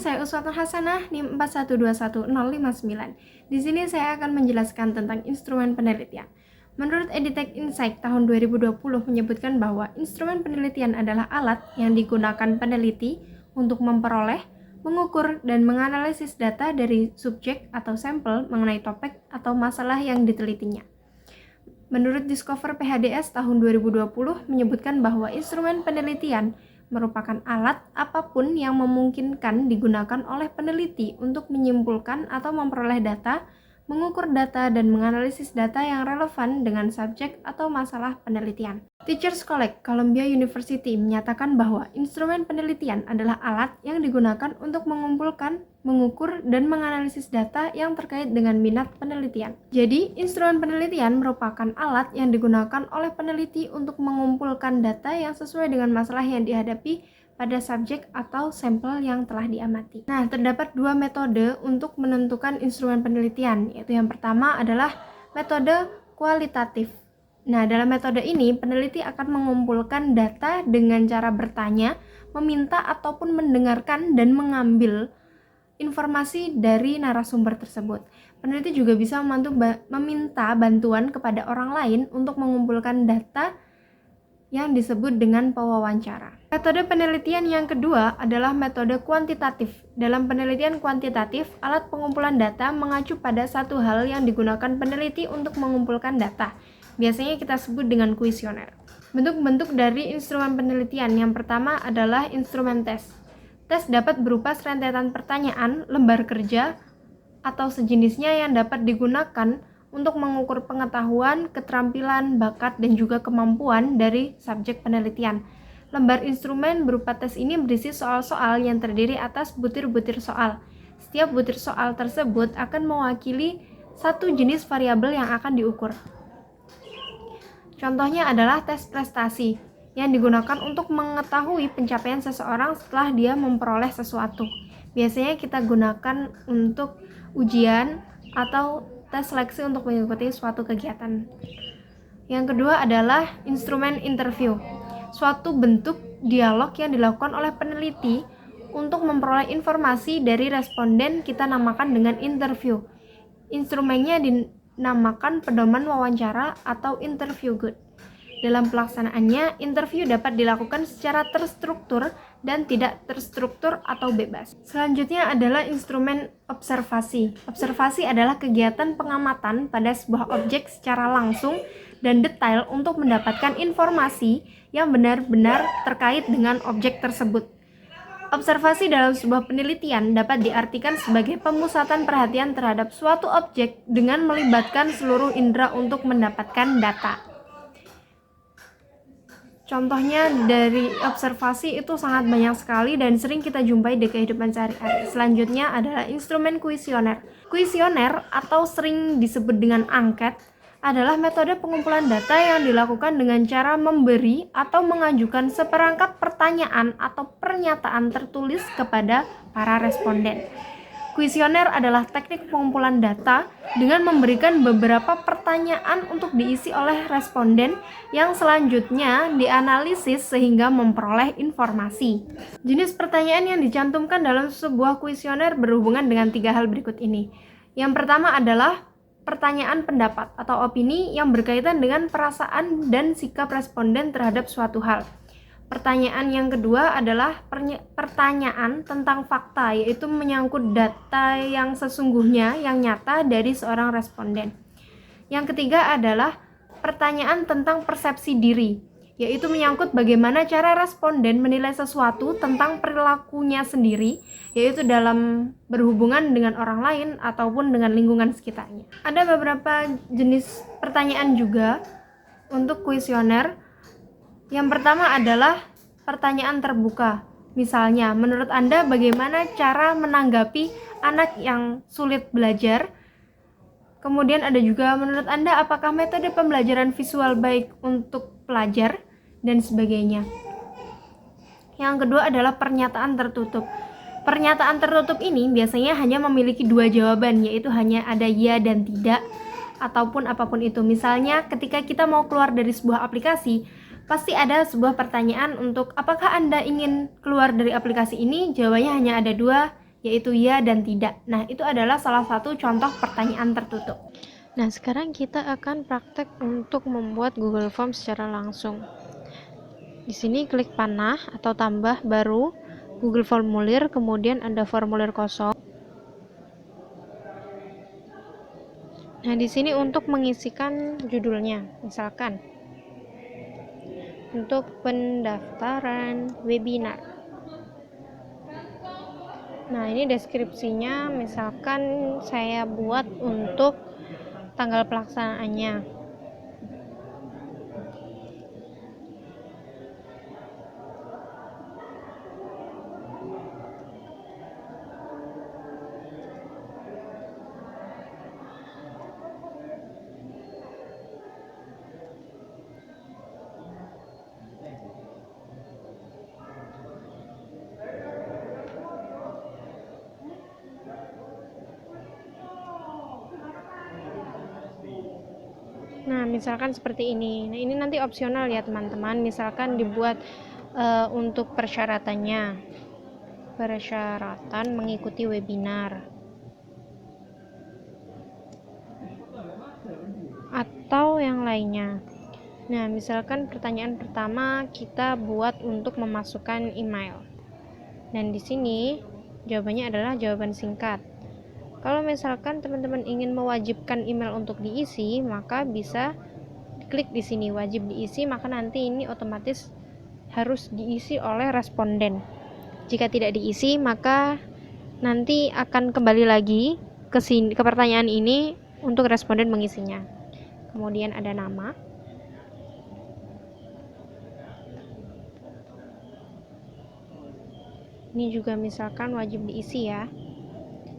saya Uswatun Hasanah, NIM 4121059. Di sini saya akan menjelaskan tentang instrumen penelitian. Menurut Edtech Insight tahun 2020 menyebutkan bahwa instrumen penelitian adalah alat yang digunakan peneliti untuk memperoleh, mengukur, dan menganalisis data dari subjek atau sampel mengenai topik atau masalah yang ditelitinya. Menurut Discover PHDS tahun 2020 menyebutkan bahwa instrumen penelitian merupakan alat apapun yang memungkinkan digunakan oleh peneliti untuk menyimpulkan atau memperoleh data, mengukur data, dan menganalisis data yang relevan dengan subjek atau masalah penelitian. Teachers College Columbia University menyatakan bahwa instrumen penelitian adalah alat yang digunakan untuk mengumpulkan, mengukur, dan menganalisis data yang terkait dengan minat penelitian. Jadi, instrumen penelitian merupakan alat yang digunakan oleh peneliti untuk mengumpulkan data yang sesuai dengan masalah yang dihadapi pada subjek atau sampel yang telah diamati. Nah, terdapat dua metode untuk menentukan instrumen penelitian, yaitu yang pertama adalah metode kualitatif. Nah, dalam metode ini, peneliti akan mengumpulkan data dengan cara bertanya, meminta ataupun mendengarkan dan mengambil informasi dari narasumber tersebut. Peneliti juga bisa meminta bantuan kepada orang lain untuk mengumpulkan data yang disebut dengan pewawancara. Metode penelitian yang kedua adalah metode kuantitatif. Dalam penelitian kuantitatif, alat pengumpulan data mengacu pada satu hal yang digunakan peneliti untuk mengumpulkan data. Biasanya kita sebut dengan kuesioner. Bentuk-bentuk dari instrumen penelitian yang pertama adalah instrumen tes. Tes dapat berupa rentetan pertanyaan, lembar kerja, atau sejenisnya yang dapat digunakan untuk mengukur pengetahuan, keterampilan, bakat, dan juga kemampuan dari subjek penelitian. Lembar instrumen berupa tes ini berisi soal-soal yang terdiri atas butir-butir soal. Setiap butir soal tersebut akan mewakili satu jenis variabel yang akan diukur. Contohnya adalah tes prestasi yang digunakan untuk mengetahui pencapaian seseorang setelah dia memperoleh sesuatu. Biasanya kita gunakan untuk ujian atau tes seleksi untuk mengikuti suatu kegiatan. Yang kedua adalah instrumen interview, suatu bentuk dialog yang dilakukan oleh peneliti untuk memperoleh informasi dari responden kita namakan dengan interview. Instrumennya dinamakan pedoman wawancara atau interview good. Dalam pelaksanaannya, interview dapat dilakukan secara terstruktur dan tidak terstruktur atau bebas. Selanjutnya adalah instrumen observasi. Observasi adalah kegiatan pengamatan pada sebuah objek secara langsung dan detail untuk mendapatkan informasi yang benar-benar terkait dengan objek tersebut. Observasi dalam sebuah penelitian dapat diartikan sebagai pemusatan perhatian terhadap suatu objek dengan melibatkan seluruh indera untuk mendapatkan data. Contohnya dari observasi itu sangat banyak sekali dan sering kita jumpai di kehidupan sehari-hari. Selanjutnya adalah instrumen kuesioner. Kuesioner atau sering disebut dengan angket adalah metode pengumpulan data yang dilakukan dengan cara memberi atau mengajukan seperangkat pertanyaan atau pernyataan tertulis kepada para responden. Kuesioner adalah teknik pengumpulan data dengan memberikan beberapa pertanyaan untuk diisi oleh responden yang selanjutnya dianalisis sehingga memperoleh informasi. Jenis pertanyaan yang dicantumkan dalam sebuah kuesioner berhubungan dengan 3 hal berikut ini. Yang pertama adalah pertanyaan pendapat atau opini yang berkaitan dengan perasaan dan sikap responden terhadap suatu hal. Pertanyaan yang kedua adalah pertanyaan tentang fakta, yaitu menyangkut data yang sesungguhnya yang nyata dari seorang responden. Yang ketiga adalah pertanyaan tentang persepsi diri, yaitu menyangkut bagaimana cara responden menilai sesuatu tentang perilakunya sendiri, yaitu dalam berhubungan dengan orang lain ataupun dengan lingkungan sekitarnya. Ada beberapa jenis pertanyaan juga untuk kuesioner. Yang pertama adalah pertanyaan terbuka. Misalnya, menurut Anda bagaimana cara menanggapi anak yang sulit belajar? Kemudian ada juga menurut Anda apakah metode pembelajaran visual baik untuk pelajar? Dan sebagainya. Yang kedua adalah pernyataan tertutup. Pernyataan tertutup ini biasanya hanya memiliki 2 jawaban, yaitu hanya ada ya dan tidak, ataupun apapun itu. Misalnya ketika kita mau keluar dari sebuah aplikasi, pasti ada sebuah pertanyaan untuk apakah Anda ingin keluar dari aplikasi ini? Jawabannya hanya ada 2, yaitu ya dan tidak. Nah, itu adalah salah satu contoh pertanyaan tertutup. Nah, sekarang kita akan praktek untuk membuat Google Form secara langsung. Di sini klik panah atau tambah baru Google Formulir, kemudian ada formulir kosong. Nah, di sini untuk mengisikan judulnya, misalkan untuk pendaftaran webinar. Nah, ini deskripsinya, misalkan saya buat untuk tanggal pelaksanaannya. Nah, misalkan seperti ini. Nah, ini nanti opsional ya teman-teman. Misalkan dibuat untuk persyaratannya. Persyaratan mengikuti webinar. Atau yang lainnya. Nah, misalkan pertanyaan pertama kita buat untuk memasukkan email. Dan di sini jawabannya adalah jawaban singkat. Kalau misalkan teman-teman ingin mewajibkan email untuk diisi, maka bisa klik di sini wajib diisi, maka nanti ini otomatis harus diisi oleh responden. Jika tidak diisi, maka nanti akan kembali lagi ke pertanyaan ini untuk responden mengisinya. Kemudian ada nama. Ini juga misalkan wajib diisi ya.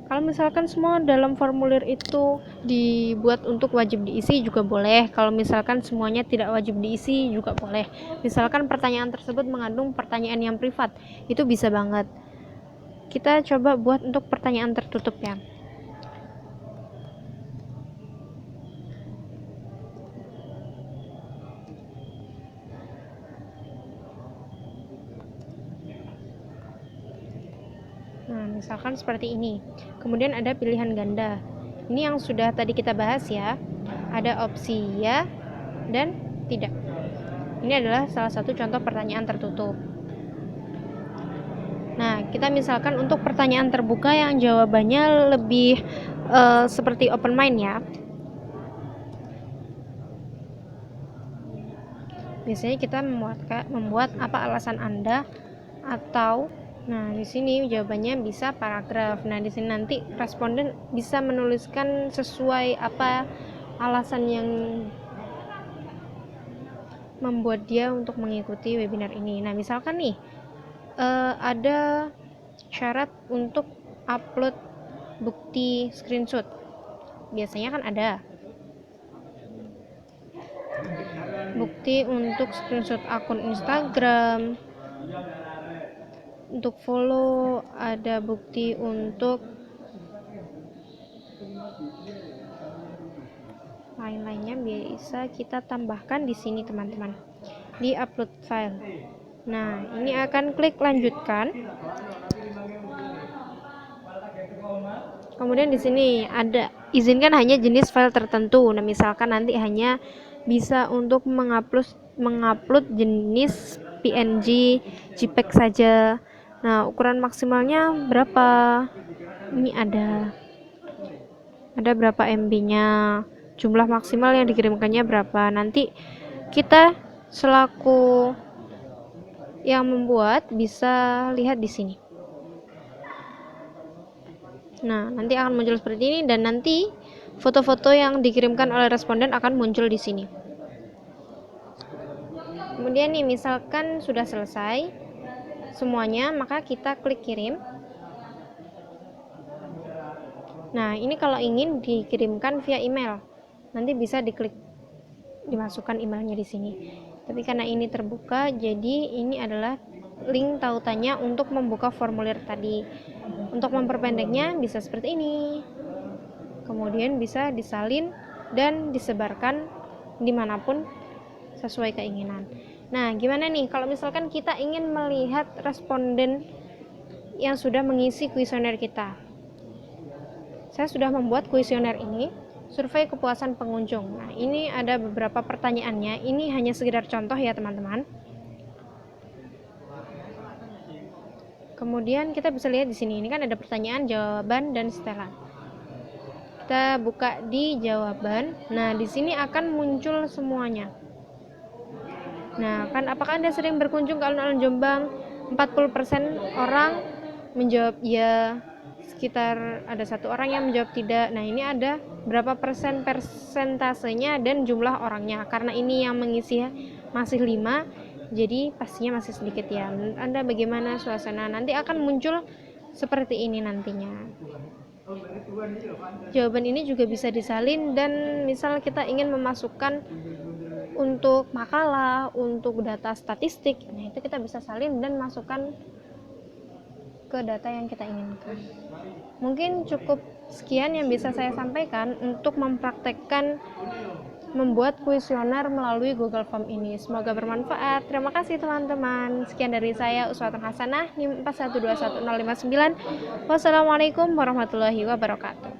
Kalau misalkan semua dalam formulir itu dibuat untuk wajib diisi juga boleh. Kalau misalkan semuanya tidak wajib diisi juga boleh. Misalkan pertanyaan tersebut mengandung pertanyaan yang privat, itu bisa banget. Kita coba buat untuk pertanyaan tertutup ya. Nah, misalkan seperti ini. Kemudian ada pilihan ganda. Ini yang sudah tadi kita bahas ya. Ada opsi ya dan tidak. Ini adalah salah satu contoh pertanyaan tertutup. Nah, kita misalkan untuk pertanyaan terbuka yang jawabannya lebih seperti open mind ya. Biasanya kita membuat apa alasan Anda, atau nah di sini jawabannya bisa paragraf. Nah, di sini nanti responden bisa menuliskan sesuai apa alasan yang membuat dia untuk mengikuti webinar ini. Nah, misalkan nih ada syarat untuk upload bukti screenshot. Biasanya kan ada bukti untuk screenshot akun Instagram, untuk follow, ada bukti untuk lain-lainnya, bisa kita tambahkan di sini teman-teman, di upload file. Nah, ini akan klik lanjutkan. Kemudian di sini ada izinkan hanya jenis file tertentu. Nah, misalkan nanti hanya bisa untuk mengupload jenis PNG, JPEG saja. Nah, ukuran maksimalnya berapa? Ini ada berapa MB-nya, jumlah maksimal yang dikirimkannya berapa. Nanti kita selaku yang membuat bisa lihat di sini. Nah, nanti akan muncul seperti ini, dan nanti foto-foto yang dikirimkan oleh responden akan muncul di sini. Kemudian nih, misalkan sudah selesai semuanya, maka kita klik kirim. Nah, ini kalau ingin dikirimkan via email, nanti bisa diklik dimasukkan emailnya di sini. Tapi karena ini terbuka, jadi ini adalah link tautannya untuk membuka formulir tadi. Untuk memperpendeknya bisa seperti ini. Kemudian bisa disalin dan disebarkan dimanapun sesuai keinginan. Nah, gimana nih kalau misalkan kita ingin melihat responden yang sudah mengisi kuesioner kita. Saya sudah membuat kuesioner ini, survei kepuasan pengunjung. Nah, ini ada beberapa pertanyaannya. Ini hanya sekedar contoh ya, teman-teman. Kemudian kita bisa lihat di sini, ini kan ada pertanyaan, jawaban, dan setelan. Kita buka di jawaban. Nah, di sini akan muncul semuanya. Nah, kan apakah Anda sering berkunjung ke alun-alun Jombang? 40% orang menjawab ya, sekitar ada 1 orang yang menjawab tidak. Nah, ini ada berapa persentasenya dan jumlah orangnya. Karena ini yang mengisi masih 5, jadi pastinya masih sedikit ya. Menurut Anda bagaimana suasana? Nanti akan muncul seperti ini nantinya. Jawaban ini juga bisa disalin, dan misal kita ingin memasukkan untuk makalah, untuk data statistik, nah itu kita bisa salin dan masukkan ke data yang kita inginkan. Mungkin cukup sekian yang bisa saya sampaikan untuk mempraktekkan membuat kuesioner melalui Google Form ini. Semoga bermanfaat. Terima kasih teman-teman. Sekian dari saya, Uswatun Hasanah, NIM 4121059. Wassalamualaikum warahmatullahi wabarakatuh.